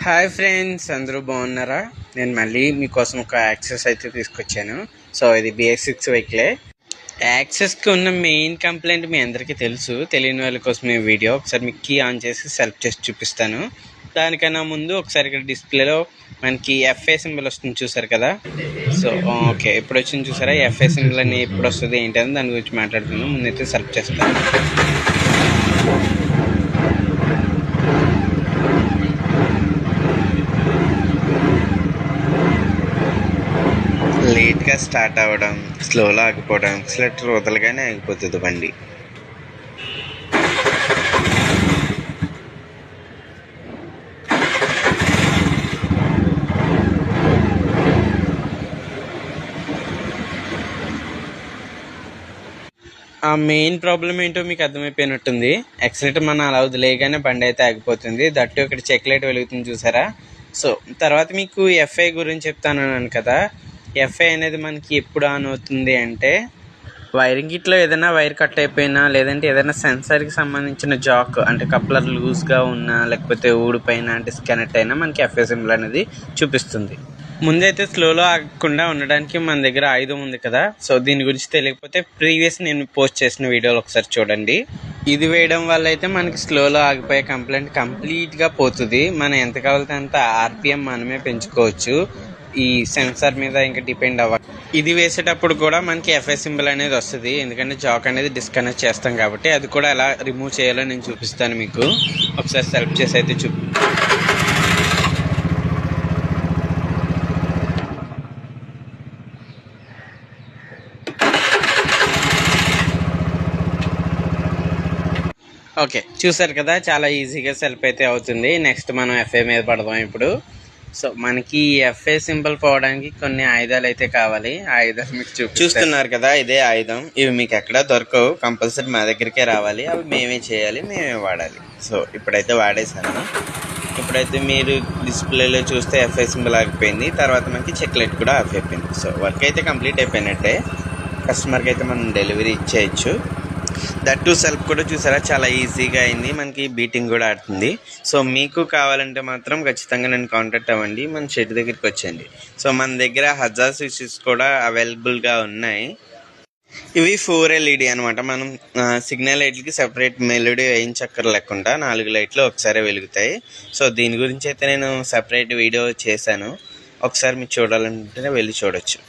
Hi friends, అందరూ బాగున్నారా? నేను మళ్ళీ మీకోసం ఒక యాక్సెస్ అయితే తీసుకొచ్చాను. సో ఇది BS6 వెహికలే. యాక్సెస్కి ఉన్న మెయిన్ కంప్లైంట్ మీ అందరికీ తెలుసు. తెలియని వాళ్ళ కోసం ఈ వీడియో ఒకసారి మీకు కీ ఆన్ చేసి సెల్ఫ్ చేసి చూపిస్తాను. దానికన్నా ముందు ఒకసారి ఇక్కడ డిస్ప్లేలో మనకి FA సింబల్ వస్తుంది, చూసారు కదా? సో ఓకే, ఇప్పుడు వచ్చింది చూసారా? FA సింబల్ అని ఎప్పుడు వస్తుంది ఏంటని దాని గురించి మాట్లాడుతున్నాను. ముందైతే సెల్ఫ్ చేస్తాను. లేట్గా స్టార్ట్ అవ్వడం, స్లోలో ఆగిపోవడం, ఎక్సలేటర్ వదలగానే ఆగిపోతుంది బండి. ఆ మెయిన్ ప్రాబ్లం ఏంటో మీకు అర్థమైపోయినట్టుంది. ఎక్సలేటర్ మనం అలా వదిలేయగానే బండి అయితే ఆగిపోతుంది. దట్టు ఇక్కడ చెక్ లైట్ వెలుగుతుంది చూసారా? సో తర్వాత మీకు FA గురించి చెప్తాను కదా. FA అనేది మనకి ఎప్పుడు ఆన్ అవుతుంది అంటే, వైరింగ్ కిట్లో ఏదైనా వైర్ కట్ అయిపోయినా, లేదంటే ఏదైనా సెన్సర్కి సంబంధించిన జాక్ అంటే కప్లర్ లూజ్గా ఉన్నా, లేకపోతే ఊడిపోయినా, డిస్కనెక్ట్ అయినా మనకి FA సింబల్ అనేది చూపిస్తుంది. ముందైతే స్లోలో ఆగకుండా ఉండడానికి మన దగ్గర ఆయుధం ఉంది కదా. సో దీని గురించి తెలియకపోతే ప్రీవియస్ నేను పోస్ట్ చేసిన వీడియోలు ఒకసారి చూడండి. ఇది వేయడం వల్ల అయితే మనకి స్లోలో ఆగిపోయే కంప్లైంట్ కంప్లీట్గా పోతుంది. మనం ఎంత కావాలంటే అంత RPM మనమే పెంచుకోవచ్చు. ఈ సెన్సార్ మీద ఇంకా డిపెండ్ అవ్వాలి. ఇది వేసేటప్పుడు కూడా మనకి FA సింబల్ అనేది వస్తుంది, ఎందుకంటే జాక్ అనేది డిస్కనెక్ట్ చేస్తాం కాబట్టి. అది కూడా ఎలా రిమూవ్ చేయాలో నేను చూపిస్తాను మీకు. ఒకసారి సెల్ఫ్ చేసి అయితే ఓకే, చూసారు కదా, చాలా ఈజీగా సెల్ఫ్ అయితే అవుతుంది. నెక్స్ట్ మనం FA మీద పడదాం ఇప్పుడు. సో మనకి FA సింబల్ పోవడానికి కొన్ని ఆయుధాలు అయితే కావాలి. ఆయుధాలు మీకు చూస్తున్నారు కదా, ఇదే ఆయుధం. ఇవి మీకు ఎక్కడ దొరకవు, కంపల్సరీ మా దగ్గరికే రావాలి. అవి మేమే చేయాలి, మేమే వాడాలి. సో ఇప్పుడైతే వాడేసాను. ఇప్పుడైతే మీరు డిస్ప్లేలో చూస్తే FA సింబల్ ఆగిపోయింది. తర్వాత మనకి చెక్ లైట్ కూడా ఆఫ్ అయిపోయింది. సో వర్క్ అయితే కంప్లీట్ అయిపోయినట్టే. కస్టమర్కి అయితే మనం డెలివరీ ఇచ్చేయచ్చు. దట్ టు సెల్ఫ్ కూడా చూసారా, చాలా ఈజీగా అయింది. మనకి బీటింగ్ కూడా ఆడుతుంది. సో మీకు కావాలంటే మాత్రం ఖచ్చితంగా నన్ను కాంటాక్ట్ అవ్వండి, మన షెడ్ దగ్గరికి వచ్చేయండి. సో మన దగ్గర హజార్ స్విచెస్ కూడా అవైలబుల్గా ఉన్నాయి. ఇవి 4 LED అనమాట. మనం సిగ్నల్ లైట్లకి సెపరేట్ మెలోడీ వేయించక్కర్ లేకుండా 4 లైట్లు ఒకసారి వెలుగుతాయి. సో దీని గురించి అయితే నేను సెపరేట్ వీడియో చేశాను. ఒకసారి మీరు చూడాలంటే వెళ్ళి చూడొచ్చు.